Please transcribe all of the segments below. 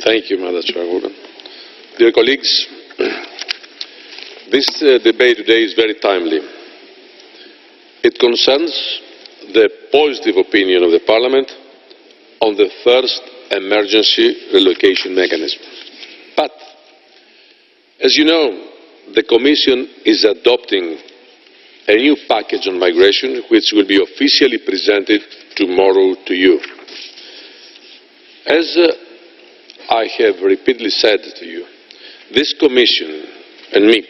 Thank you, Madam Chairwoman. Dear colleagues, this debate today is very timely. It concerns the positive opinion of the Parliament on the first emergency relocation mechanism. But, as you know, the Commission is adopting a new package on migration which will be officially presented tomorrow to you. As I have repeatedly said to you, this Commission and me,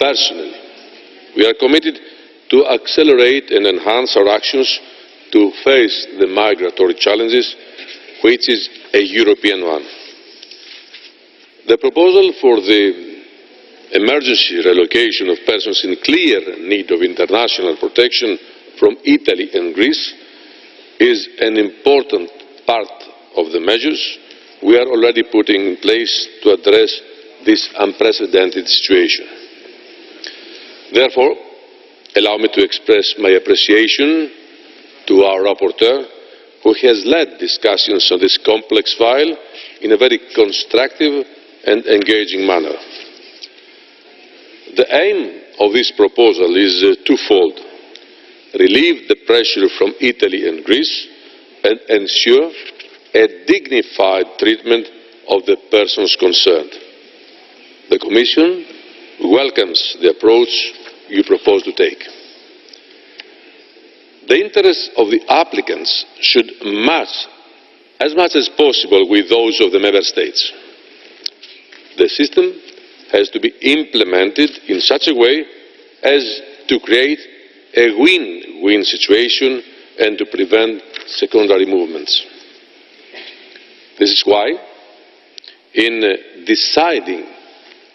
personally, we are committed to accelerate and enhance our actions to face the migratory challenges, which is a European one. The proposal for the emergency relocation of persons in clear need of international protection from Italy and Greece is an important part of the measures we are already putting in place to address this unprecedented situation. Therefore, allow me to express my appreciation to our rapporteur, who has led discussions on this complex file in a very constructive and engaging manner. The aim of this proposal is twofold: relieve the pressure from Italy and Greece and ensure a dignified treatment of the persons concerned. The Commission welcomes the approach you propose to take. The interests of the applicants should match as much as possible with those of the Member States. The system has to be implemented in such a way as to create a win-win situation and to prevent secondary movements. This is why, in deciding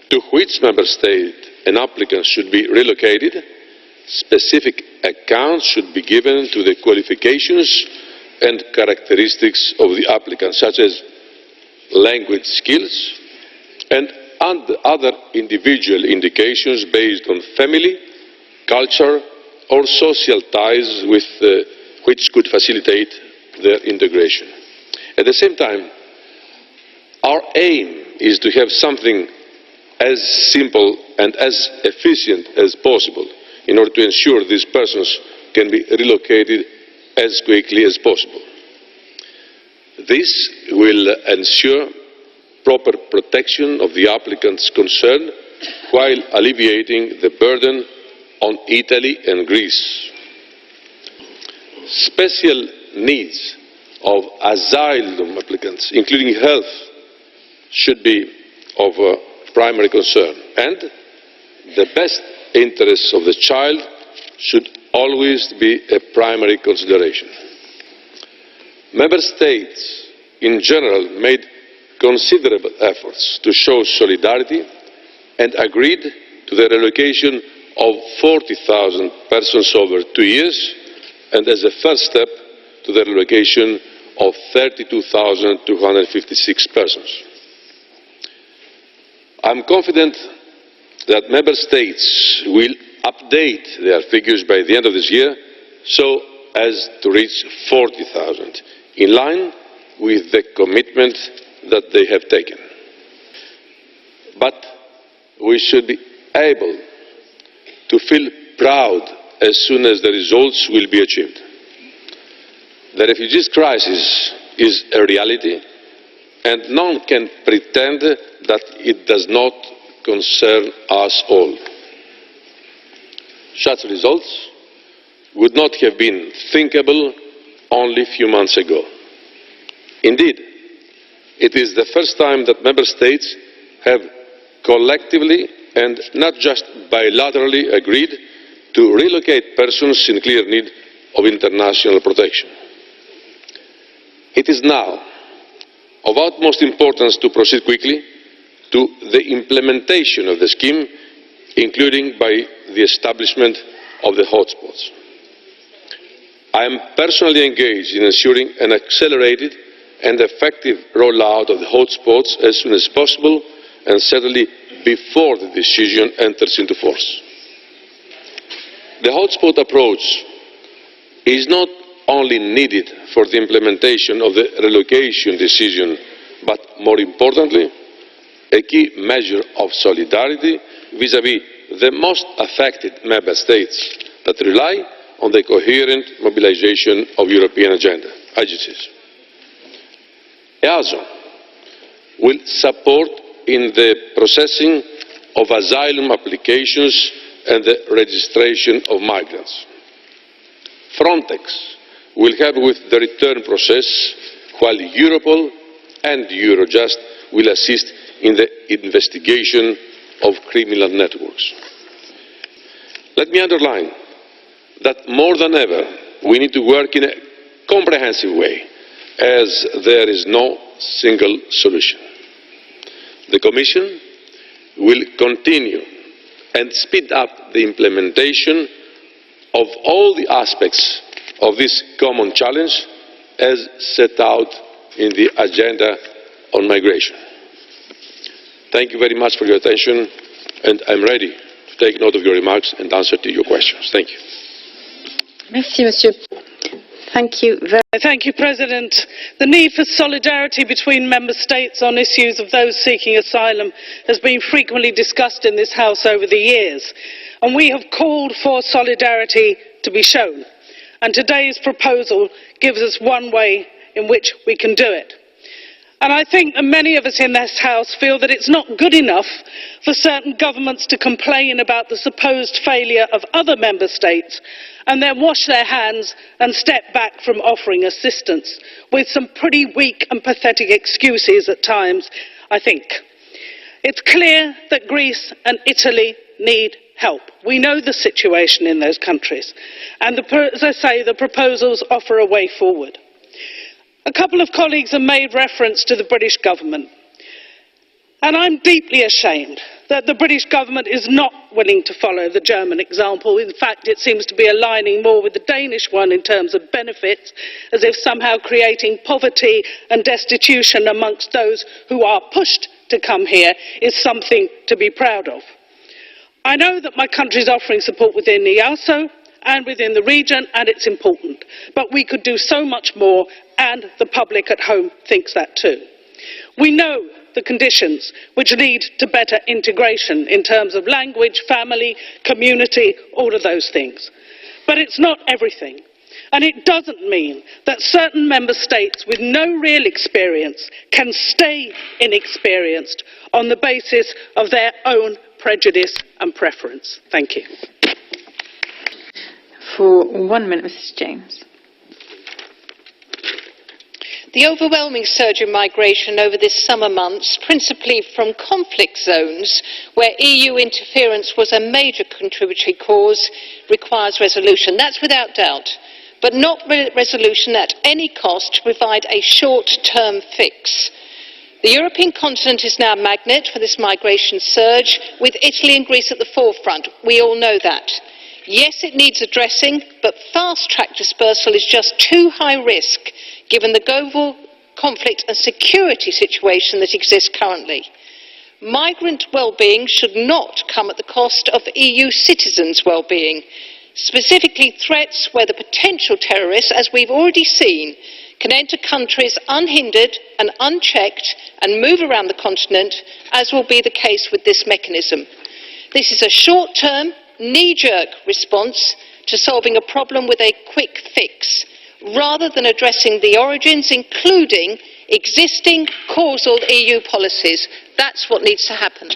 to which Member State an applicant should be relocated, specific account should be given to the qualifications and characteristics of the applicant, such as language skills and other individual indications based on family, culture or social ties which could facilitate their integration. At the same time, our aim is to have something as simple and as efficient as possible in order to ensure these persons can be relocated as quickly as possible. This will ensure proper protection of the applicants concerned while alleviating the burden on Italy and Greece. Special needs of asylum applicants, including health, should be of primary concern, and the best interests of the child should always be a primary consideration. Member States in general made considerable efforts to show solidarity and agreed to the relocation of 40,000 persons over 2 years, and as a first step to the relocation of 32,256 persons. I am confident that Member States will update their figures by the end of this year so as to reach 40,000, in line with the commitment that they have taken. But we should be able to feel proud as soon as the results will be achieved. The refugees crisis is a reality, and none can pretend that it does not concern us all. Such results would not have been thinkable only a few months ago. Indeed, it is the first time that Member States have collectively and not just bilaterally agreed to relocate persons in clear need of international protection. It is now of utmost importance to proceed quickly to the implementation of the scheme, including by the establishment of the hotspots. I am personally engaged in ensuring an accelerated and effective rollout of the hotspots as soon as possible, and certainly before the decision enters into force. The hotspot approach is not only needed for the implementation of the relocation decision but more importantly, a key measure of solidarity vis-à-vis the most affected member states that rely on the coherent mobilisation of European agenda agencies. EASO will support in the processing of asylum applications and the registration of migrants. Frontex will help with the return process, while Europol and Eurojust will assist in the investigation of criminal networks. Let me underline that more than ever we need to work in a comprehensive way, as there is no single solution. The Commission will continue and speed up the implementation of all the aspects of this common challenge as set out in the agenda on migration. Thank you very much for your attention, and I'm ready to take note of your remarks and answer to your questions. Thank you. Merci, Monsieur. Thank you. Thank you, President. The need for solidarity between Member States on issues of those seeking asylum has been frequently discussed in this House over the years, and we have called for solidarity to be shown. And today's proposal gives us one way in which we can do it. And I think that many of us in this House feel that it's not good enough for certain governments to complain about the supposed failure of other Member States and then wash their hands and step back from offering assistance, with some pretty weak and pathetic excuses at times, I think. It's clear that Greece and Italy need help. We know the situation in those countries, and as I say, the proposals offer a way forward. A couple of colleagues have made reference to the British government, and I'm deeply ashamed that the British government is not willing to follow the German example. In fact, it seems to be aligning more with the Danish one in terms of benefits, as if somehow creating poverty and destitution amongst those who are pushed to come here is something to be proud of. I know that my country is offering support within EASO and within the region, and it's important, but we could do so much more, and the public at home thinks that too. We know the conditions which lead to better integration in terms of language, family, community, all of those things. But it's not everything. And it doesn't mean that certain member states with no real experience can stay inexperienced on the basis of their own prejudice and preference. Thank you. For 1 minute, Mrs. James. The overwhelming surge in migration over this summer months, principally from conflict zones where EU interference was a major contributory cause, requires resolution. That's without doubt, but not resolution at any cost to provide a short-term fix. The European continent is now a magnet for this migration surge, with Italy and Greece at the forefront. We all know that. Yes, it needs addressing, but fast-track dispersal is just too high risk, given the global conflict and security situation that exists currently. Migrant well-being should not come at the cost of EU citizens' well-being, specifically threats where the potential terrorists, as we've already seen, can enter countries unhindered and unchecked and move around the continent, as will be the case with this mechanism. This is a short-term, knee-jerk response to solving a problem with a quick fix, rather than addressing the origins, including existing causal EU policies. That's what needs to happen.